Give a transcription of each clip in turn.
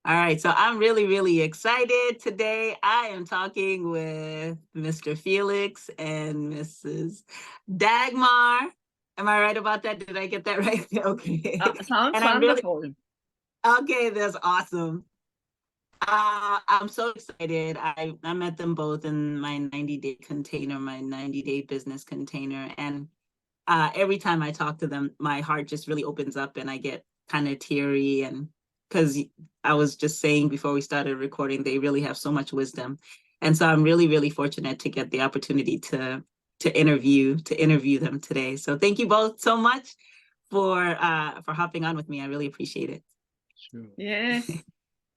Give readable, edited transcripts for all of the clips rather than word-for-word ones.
All right, so I'm really, really excited today. I am talking with Mr. Felix and Mrs. Dagmar. Am I right about that? Did I get that right? Okay. Sounds And I'm really, wonderful. okay, that's awesome. I'm so excited. I met them both in my 90-day container, my 90-day business container. And every time I talk to them, my heart just really opens up and I get kind of teary. And because I was just saying before we started recording, they really have so much wisdom. And so I'm really, really fortunate to get the opportunity to interview them today. So thank you both so much for hopping on with me. I really appreciate it. Sure. Yes.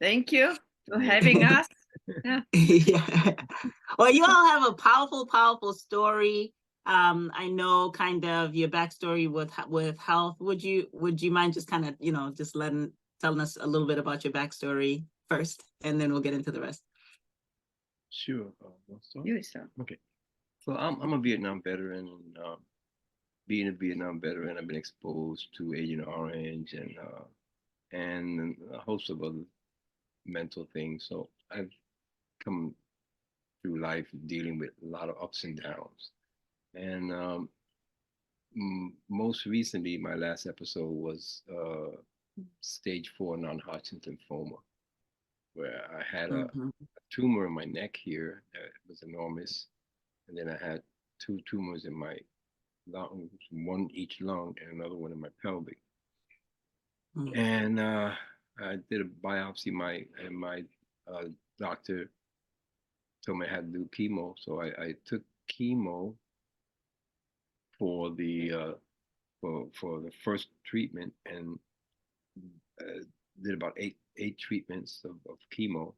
Thank you for Yeah. having us. Yeah. Yeah. Well, you all have a powerful, powerful story. I know kind of your backstory with health. Would you mind just kind of, just telling us a little bit about your backstory first, and then we'll get into the rest. Sure. Want to start? You sir. Okay. So I'm a Vietnam veteran, and being a Vietnam veteran, I've been exposed to Agent Orange and a host of other mental things. So I've come through life dealing with a lot of ups and downs. And most recently, my last episode was stage 4 non-Hodgkin's lymphoma, where I had a Mhm. tumor in my neck here that was enormous, and then I had two tumors in my lungs, one each lung, and another one in my pelvic. Mhm. And I did a biopsy. My uh, doctor told me I had to do chemo, so I took chemo for the for the first treatment, and uh, did about eight treatments of chemo,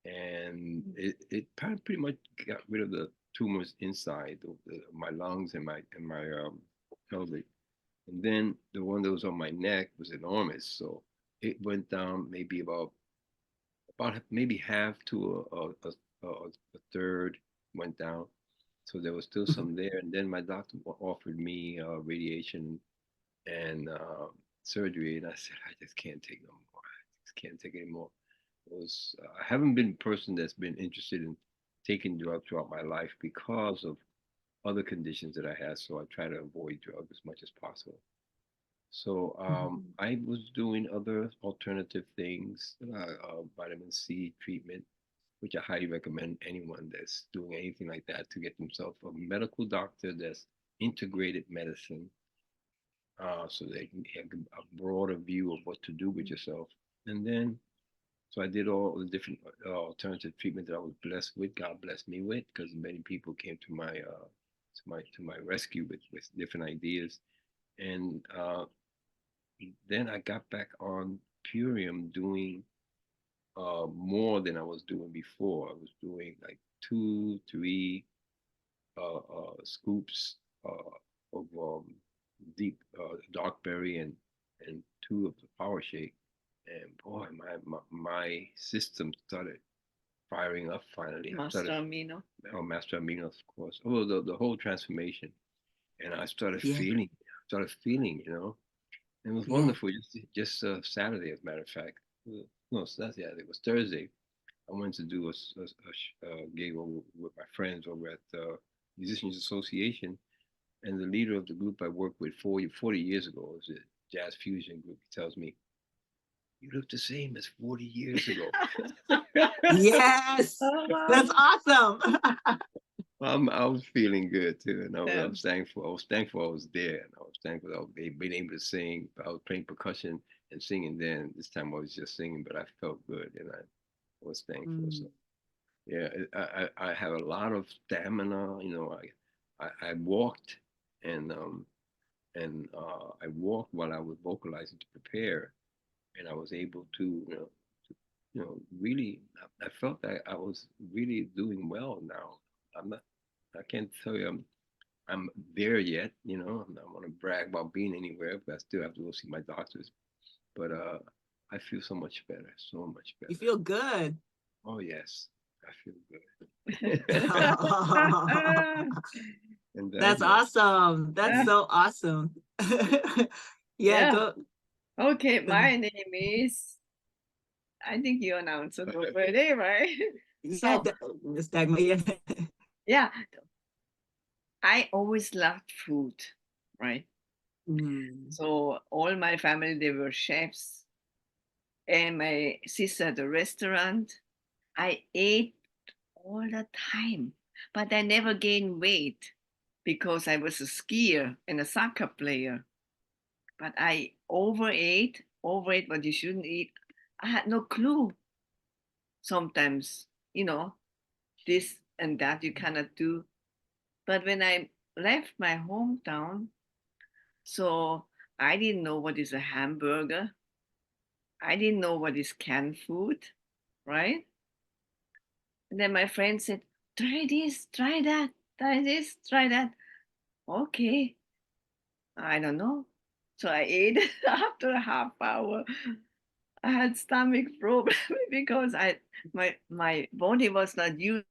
and it pretty much got rid of the tumors inside my lungs and my pelvic. And then the one that was on my neck was enormous, so it went down maybe about maybe half to a third went down. So there was still Mhm. some there, and then my doctor offered me radiation and surgery, and I said I just can't take no more. I just can't take any more. I haven't been a person that's been interested in taking drugs throughout my life because of other conditions that I had. So I try to avoid drugs as much as possible. So Mhm. I was doing other alternative things, vitamin C treatment, which I highly recommend anyone that's doing anything like that to get themselves a medical doctor that's integrated medicine, so they can have a broader view of what to do with yourself. And then, so I did all the different alternative treatment that I was blessed with. God blessed me with, because many people came to my rescue with different ideas. And then I got back on Purium doing more than I was doing before. I was doing like 2, 3 scoops of deep dark berry and 2 of the power shake. And boy, my system started firing up finally. I Master started, Amino. oh, master amino, of course. Oh, the whole transformation, and I Yeah. started feeling, and it was Yeah. wonderful. Just Saturday, as a matter of fact. No, it's not Saturday. It was Thursday. I went to do a gig over with my friends over at the Musicians Association, and the leader of the group I worked with 40 years ago, it was a jazz fusion group. He tells me, "You look the same as 40 years ago." Yes. That's awesome. I was feeling good too, and I Yeah. was thankful. I was thankful I was there, and I was thankful I was being able to sing. I was playing percussion and singing then. This time I was just singing, but I felt good, and I was thankful. So Mm. yeah, I have a lot of stamina. I walked, and I walked while I was vocalizing to prepare, and I was able to really, I felt that I was really doing well now. I'm not. I can't tell you I'm there yet. I'm not want to brag about being anywhere, but I still have to go see my doctors. But I feel so much better, so much You better. feel good. Oh yes, I feel good. And That's Dagmar. awesome. That's Yeah. so awesome. Yeah, Yeah. go. Okay, Go ahead. my name is I think you announced it already, right? Yeah, So, Miss Dagmar, yeah. yeah, I always loved food, right? Mm. So all my family, they were chefs, and my sister had a restaurant. I ate all the time, but I never gained weight because I was a skier and a soccer player. But I overate what you shouldn't eat. I had no clue sometimes, this and that you cannot do. But when I left my hometown, so I didn't know what is a hamburger. I didn't know what is canned food, right? And then my friend said, try this, try that, try this, try that. Okay, I don't know. So I ate after a half hour. I had stomach problem because my body was not used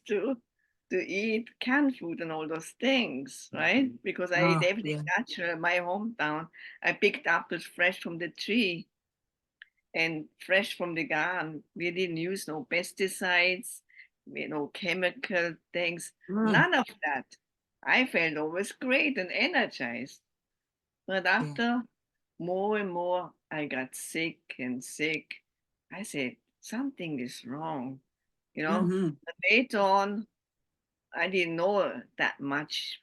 to eat canned food and all those things, right? Because I ate Oh, everything yeah. natural in my hometown. I picked apples fresh from the tree and fresh from the garden. We didn't use no pesticides, no chemical things, Mm. none of that. I felt always great and energized. But Yeah. after more and more, I got sick and sick. I said, something is wrong. Mm-hmm. But later on, I didn't know that much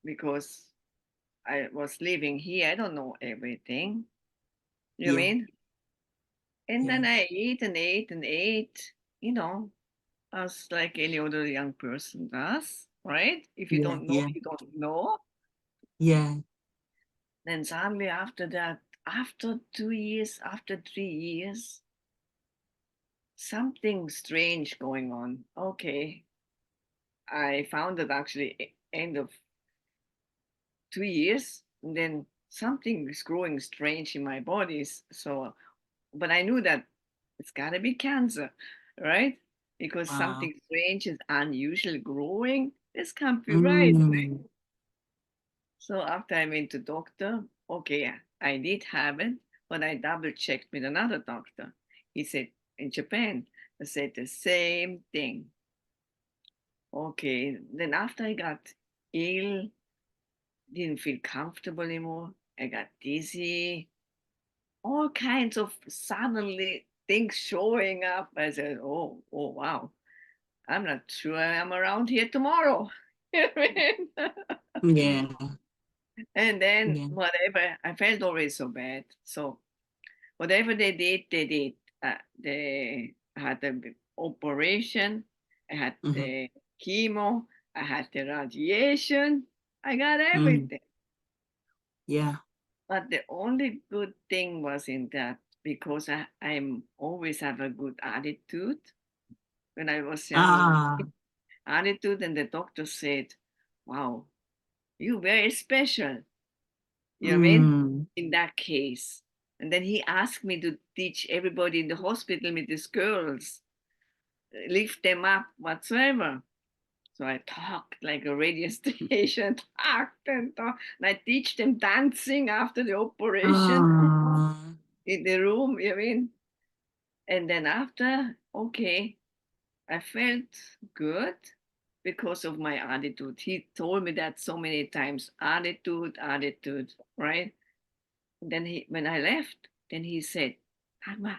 because I was living here. I don't know everything. You know what I Yeah. mean? And Yeah. then I ate and ate and ate, you know, as like any other young person does, right? If you Yeah. don't know, Yeah. you don't know. Yeah. Then suddenly after that, after 2 years, after 3 years, something strange going on. Okay. I found it actually end of 2 years. And then something is growing strange in my body. So, but I knew that it's got to be cancer, right? Because Wow. something strange is unusual growing. This can't be right. Mm. So after I went to doctor, okay, I did have it, but I double checked with another doctor. He said in Japan, I said the same thing. Okay, then after I got ill, didn't feel comfortable anymore. I got dizzy, all kinds of suddenly things showing up. I said, oh wow, I'm not sure I'm around here tomorrow. You know what I mean? Yeah. And then Yeah. whatever, I felt already so bad. So whatever they did, they did. They had the operation, I had Mm-hmm. the chemo, I had the radiation, I got Mm. everything. Yeah. But the only good thing was in that because I'm always have a good attitude. When I was young, Ah. attitude, and the doctor said, "Wow, you very special." You know what I mean? Mm. In that case. And then he asked me to teach everybody in the hospital with these girls, lift them up whatsoever. So I talked like a radio station, talked and talked. And I teach them dancing after the operation Ah. in the room, you know what I mean? And then after, okay, I felt good because of my attitude. He told me that so many times, attitude, attitude, right? Then when I left, then he said, Dagmar,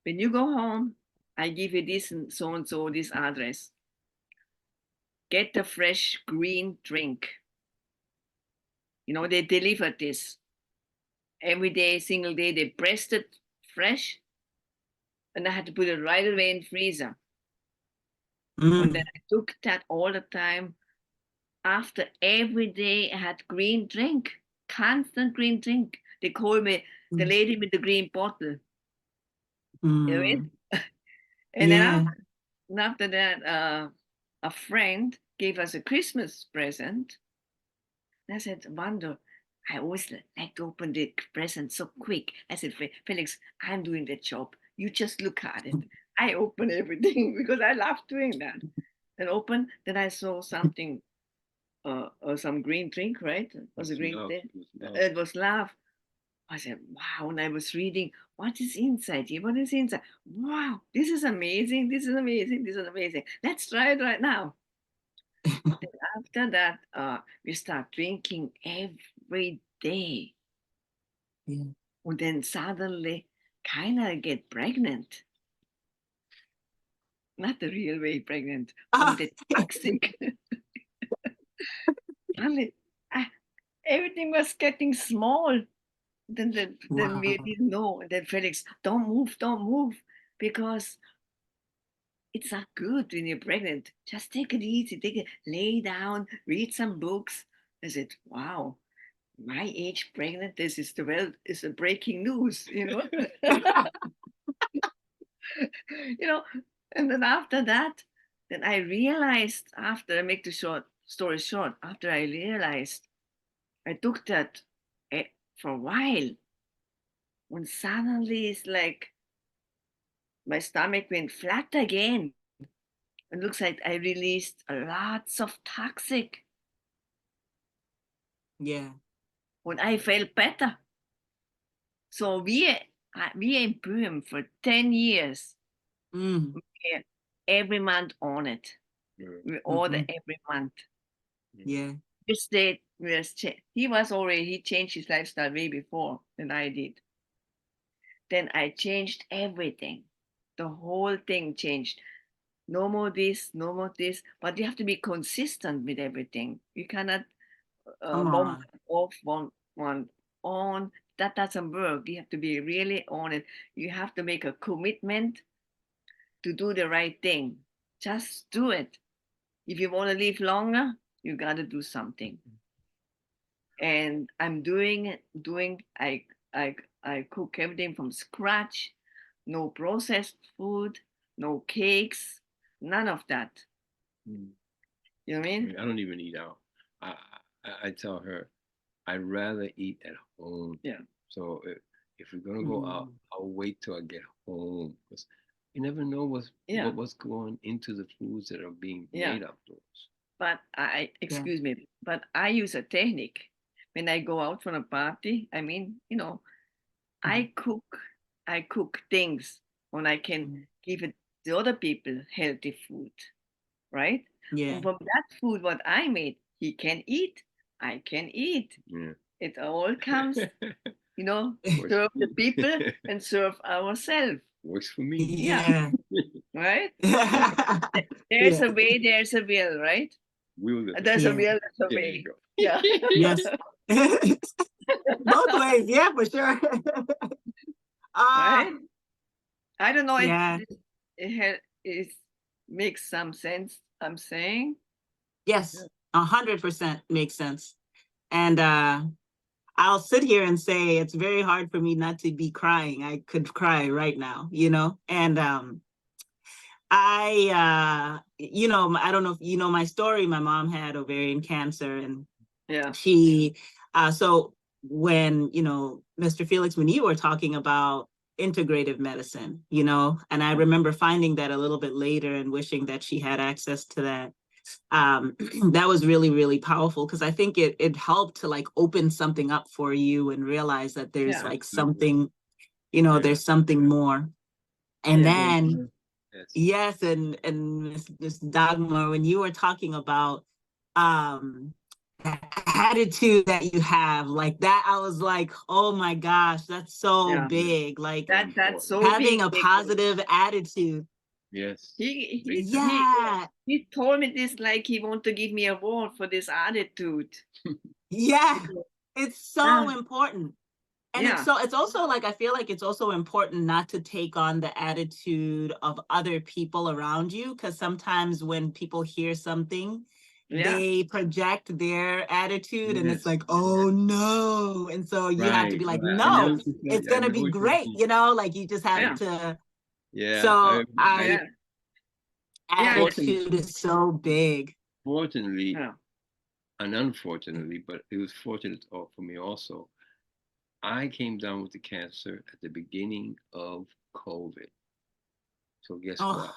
when you go home, I give you this and so this address. Get a fresh green drink. They delivered this every day, single day. They pressed it fresh, and I had to put it right away in freezer. And then Mm. I took that all the time. After every day, I had green drink, constant green drink. They call me the Mm. lady with the green bottle. You know what I mean? Mm. And then Yeah. after that, a friend gave us a Christmas present. And I said, Wonder, I always like to open the present so quick. I said, Felix, I'm doing the job. You just look at it. I open everything because I love doing that. And open, then I saw something, some green drink, right? It was a green Love, thing. it was love. It was love. I said, wow. And I was reading, what is inside here? What is inside? Wow, this is amazing. This is amazing. This is amazing. Let's try it right now. Then after that, we start drinking every day. Yeah. And then suddenly kind of get pregnant. Not the real way pregnant, from the toxic. Suddenly, everything was getting small. Then we Wow. didn't know. And then Felix, don't move, because it's not good when you're pregnant. Just take it easy, lay down, read some books. I said, wow, my age pregnant, this is is a breaking news, you know. You know, and then after that, then I realized, after I make the story short, after I realized, I took that for a while, when suddenly it's like my stomach went flat again. It looks like I released lots of toxic Yeah. when I felt better. So we in for 10 years. Mm. Yeah, every month on it. We order Mhm. every month. Yeah. He changed his lifestyle way before than I did. Then I changed everything. The whole thing changed. No more this, no more this. But you have to be consistent with everything. You cannot Come bomb on. off one on. That doesn't work. You have to be really on it. You have to make a commitment to do the right thing. Just do it. If you want to live longer, you got to do something. And I'm doing I cook everything from scratch. No processed food, no cakes, none of that. Mm. You know what I I mean? mean, I don't even eat out. I, I tell her I'd rather eat at home. Yeah. So if we're gonna go out, I'll wait till I get home, because you never know Yeah. what's going into the foods that are being Yeah. made outdoors. But excuse me, but I use a technique when I go out for a party. I mean, I cook things when I can give it the other people healthy food, right? Yeah. And from that food what I made, he can eat, I can eat. Yeah. It all comes, Works serve for the me. people and serve ourselves. Works for me. Yeah, Yeah. right? There's Yeah. a way, there's a will, right? Will it? There's a Yeah. will, there's a There you way. go. Yeah. Yes. Both ways. Yeah, for sure. Right? I don't know if Yeah. it makes some sense, I'm saying. Yes. 100% makes sense. And I'll sit here and say it's very hard for me not to be crying. I could cry right now, And I don't know if you know my story. My mom had ovarian cancer, and Yeah. she so when Mr. Felix, when you were talking about integrative medicine, and I remember finding that a little bit later and wishing that she had access to that. That was really, really powerful, because I think it helped to like open something up for you and realize that there's Yeah. like Absolutely. something, Yeah. there's something more. And Yeah. then Yes. yes, and Miss Dagmar, when you were talking about that attitude that you have, like that, I was like, oh my gosh, that's so Yeah. big. Like That's so having big. a positive attitude. Yes. Yeah. He told me this like he want to give me a award for this attitude. Yeah. It's so important. And Yeah. it's also like, I feel like it's also important not to take on the attitude of other people around you, because sometimes when people hear something, they project their attitude, and it's Yes. like, oh no. And so you have to Right. be like, Right. I know no, what you're it's saying. I gonna know be what you're great, saying. like you just have Yeah. to. Yeah. So Yeah. attitude is so big. Fortunately, Yeah. and unfortunately, but it was fortunate for me also. I came down with the cancer at the beginning of COVID. So guess what? Oh,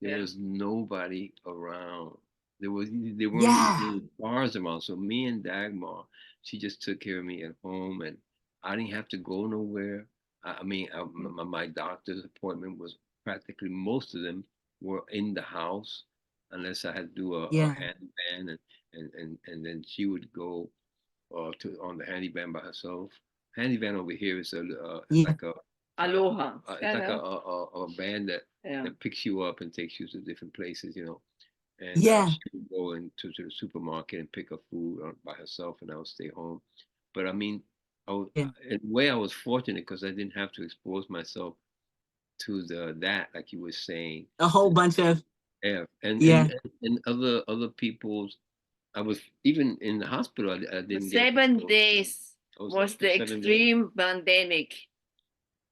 There was nobody around. There weren't yeah. many bars around. So me and Dagmar, she just took care of me at home, and I didn't have to go nowhere. I mean, my doctor's appointment was practically most of them were in the house, unless I had to do a Yeah. handyman, and then she would go to on the handyman by herself. Handyman over here is it's Yeah. like a Aloha. it's like Hello. a van Yeah. that picks you up and takes you to different places, you know. And Yeah. she would go into the supermarket and pick up food by herself, and I would stay home. But I mean, Yeah. in a way, I was fortunate because I didn't have to expose myself to that, like you were saying. A whole bunch of, Yeah, yeah. and other people's. I was even in the hospital. I The didn't get 7 days I was was there the for 7 days. extreme pandemic.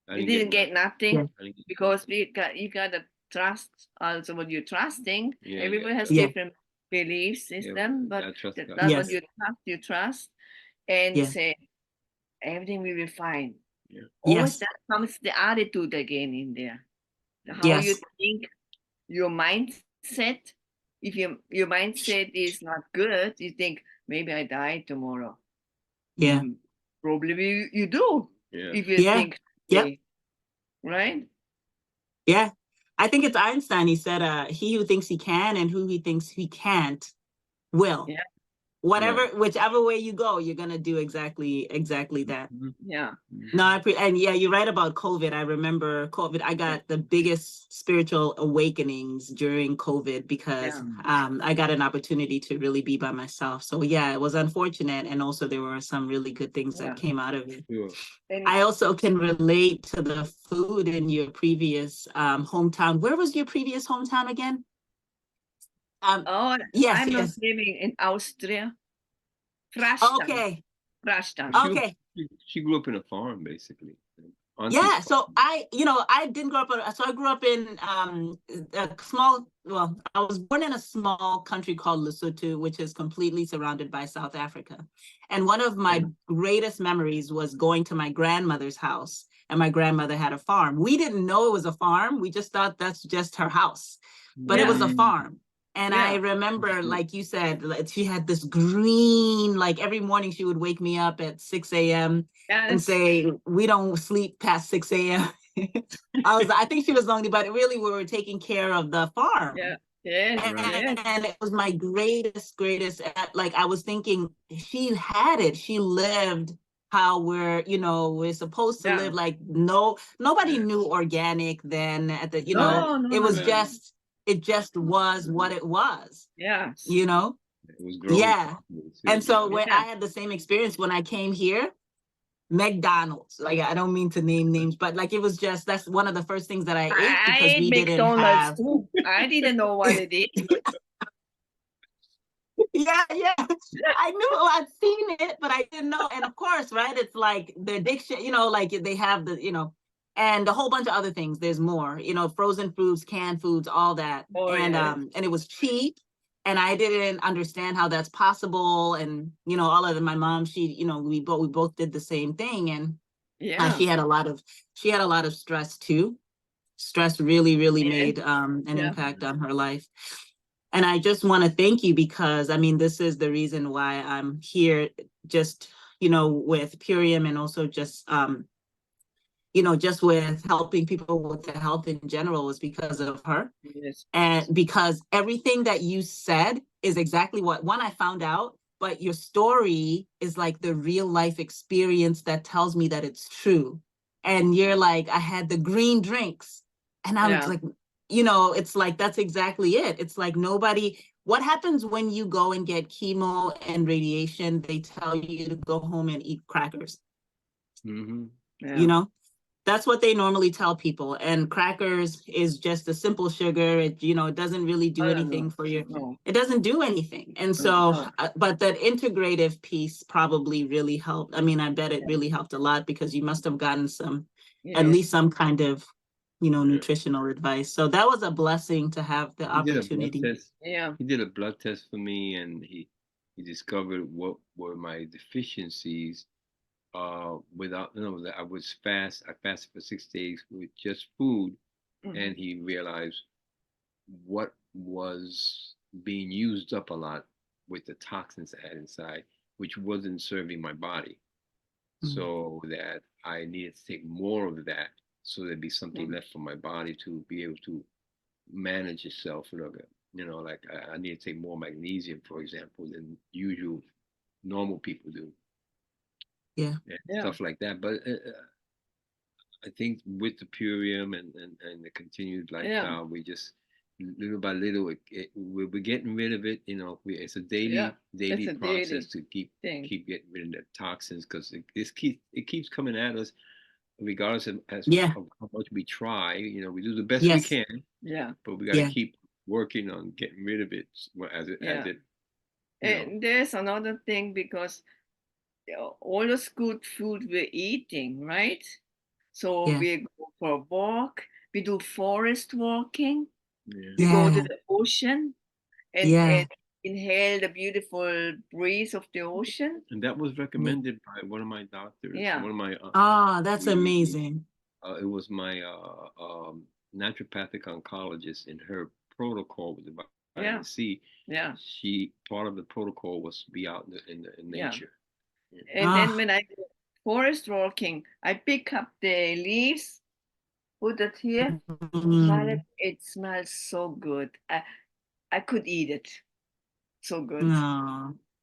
I You didn't didn't get nothing. Yeah. nothing I didn't get because nothing. you gotta trust also what you're trusting. Yeah, you Everybody got has trust. Yeah. different belief Yeah, system, but I trust God. that's what Yes. you trust, and Yeah. say everything will be fine. Yeah. Always Yes. that comes the attitude again in there. How you Yes. think, your mindset. If your mindset is not good, you think maybe I die tomorrow. Yeah. Probably you do Yeah. if you Yeah. think Yep. today, right? Yeah. I think it's Einstein. He said, he who thinks he can and who he thinks he can't will. Yeah, Whatever, Right. whichever way you go, you're gonna do exactly that. Mhm. yeah, No, and yeah, you're right about COVID. I remember COVID. I got the biggest spiritual awakenings during COVID because yeah. I got an opportunity to really be by myself. So yeah, it was unfortunate, and also there were some really good things that Yeah. came out of it. Sure. And I also can relate to the food in your previous hometown. Where was your previous hometown again? oh, Yes, I'm not yes. living in Austria. Frashtan. Okay, Frashtan. okay. She grew up in a farm, basically. Auntie's Yeah, so farm. I didn't grow up, so I grew up in a small, well, I was born in a small country called Lesotho, which is completely surrounded by South Africa. And one of my greatest memories was going to my grandmother's house, and my grandmother had a farm. We didn't know it was a farm. We just thought that's just her house, but it was a Yeah, farm. And I yeah, remember, like you said, like, she had this green, like every morning she would wake me up at 6 a.m. and yes, say, we don't sleep past 6 a.m. I think she was lonely, but really we were taking care of the farm. yeah, yes, Right. yes, And it was my greatest, like I was thinking, she had it. She lived how we're supposed to yeah. live. Like, no, nobody Yeah. knew organic then at the, Right. No, no, it no, was no. Right. it just was what it was, Yes, you know? It was grown Yeah. properly And too. so Yeah. when yeah. I had the same experience when I came here, McDonald's. Like, I don't mean to name names, but like it was just, that's one of the first things that I ate I because ate we didn't McDonald's have. too. I didn't know what it is. Yeah, yeah. I knew, I'd seen it, but I didn't know. And of course, right, it's like the addiction, like they have and a whole bunch of other things. There's more, frozen foods, canned foods, all that. Oh And yes, and it was cheap. And I didn't understand how that's possible. And all of them, my mom, we both did the same thing. And yeah, she had a lot of stress too. Stress really, really yes, made an yeah, impact on her life. And I just want to thank you because I mean, this is the reason why I'm here, just, with Purium, and also just with helping people with their health in general, is because of her. yes, And because everything that you said is exactly what one I found out, but your story is like the real life experience that tells me that it's true. And you're like, I had the green drinks, and I'm yeah. like, it's like, that's exactly it. It's like, what happens when you go and get chemo and radiation? They tell you to go home and eat crackers. Mm-hmm. Yeah. You know, that's what they normally tell people. And crackers is just a simple sugar. It doesn't really do I don't anything know. for you. No, It doesn't do anything. And Right. so, no. but that integrative piece probably really helped. I mean, I bet it really helped a lot because you must have gotten at Yes, least some kind of, Yeah. nutritional advice. So that was a blessing to have the He did a blood opportunity. test. yeah, He did a blood test for me, and he discovered what were my deficiencies. Without I was I fasted for 6 days with just food, and he realized what was being used up a lot with the toxins I had inside, which wasn't serving my body. so that I needed to take more of that, so there'd be something left for my body to be able to manage itself. Like I need to take more magnesium, for example, than usual normal people do, Yeah. and stuff like that. But I think with the Purium and the continued lifestyle, we just little by little, we're getting rid of it. It's a daily it's a process daily to keep thing. getting rid of the toxins, because it keeps coming at us, regardless of how much we try. We do the best we can, but we got to keep working on getting rid of it as it. And there's another thing, because all those good food we're eating, right? So we go for a walk, we do forest walking, we go to the ocean and inhale the beautiful breeze of the ocean. And that was recommended by one of my doctors. One of my that's amazing. It was my naturopathic oncologist. In her protocol with the vitamin C, part of the protocol was to be out in nature. And then when I go forest walking, I pick up the leaves, put it here, smell it. It smells so good. I could eat it. So good.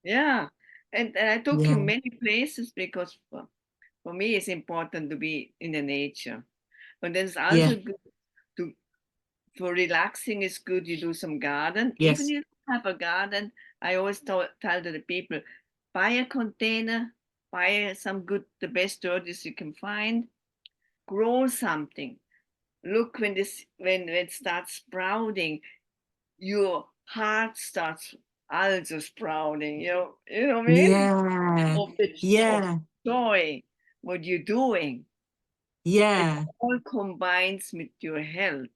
Yeah. And I took him many places, because for me it's important to be in the nature. But then it's also good for relaxing. It's good you do some garden. Even if you don't have a garden, I always tell to the people, buy a container, buy the best dirt you can find, grow something. Look, when it starts sprouting, your heart starts also sprouting. You know what I mean? Of the joy, what you're doing. It all combines with your health.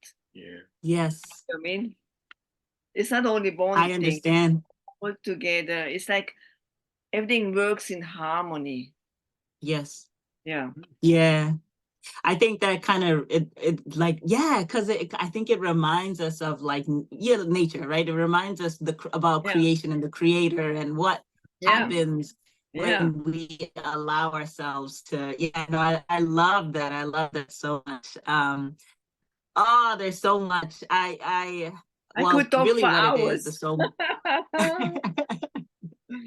Yes. I mean, it's not only one thing. I understand. All together, it's like everything works in harmony. Yes. Yeah. Yeah. I think that kind of because I think it reminds us of nature, right? It reminds us about creation and the creator and what happens when we allow ourselves to. I love that. I love that so much. There's so much. I could talk really for what hours. It is.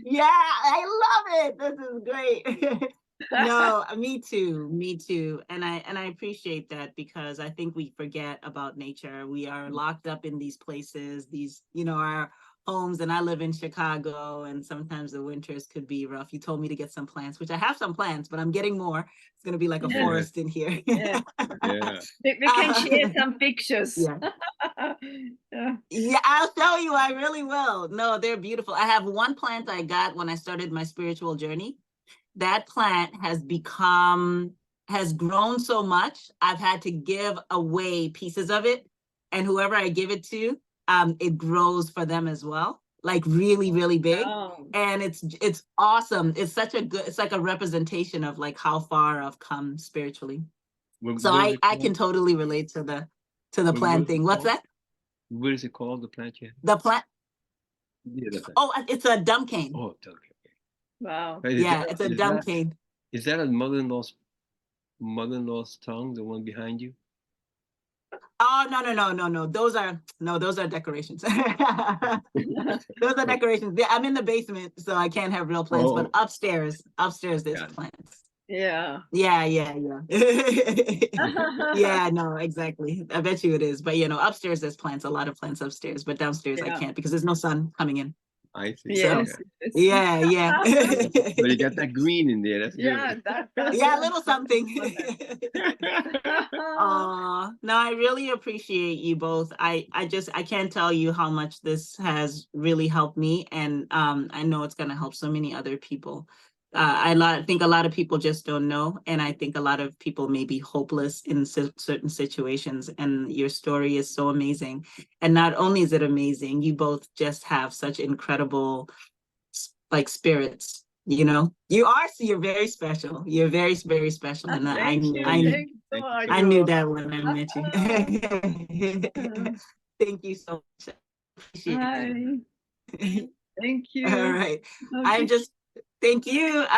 Yeah, I love it. This is great. No, me too. And I appreciate that, because I think we forget about nature. We are locked up in these places, our homes, and I live in Chicago, and sometimes the winters could be rough. You told me to get some plants, which I have some plants, but I'm getting more. It's gonna be like a forest in here. We can share some pictures. Yeah, I'll show you. I really will. No, they're beautiful. I have one plant I got when I started my spiritual journey. That plant has grown so much, I've had to give away pieces of it, and whoever I give it to, it grows for them as well, like really, really big. And it's awesome. It's like a representation of like how far I've come spiritually. So I can totally relate to the plant thing. What's that? What is it called, the plant you have? The plant? It's a dumb cane. Oh, dumb cane. Wow. It's a dumb cane. Is that a mother-in-law's tongue, the one behind you? Oh, no. Those are decorations. Those are decorations. I'm in the basement, so I can't have real plants, but upstairs there's plants. Yeah. Yeah. Yeah, no, exactly. I bet you it is. But upstairs there's plants, a lot of plants upstairs, but downstairs I can't, because there's no sun coming in. I see. Yes. Yeah. But you got that green in there. That's good. A little something. No, I really appreciate you both. I can't tell you how much this has really helped me, and I know it's going to help so many other people. I think a lot of people just don't know, and I think a lot of people may be hopeless in certain situations, and your story is so amazing. And not only is it amazing, you both just have such incredible spirits. You're very special. You're very, very special, and I knew that when I met you. Thank you so much. Appreciate it. Thank you. All right. Thank you.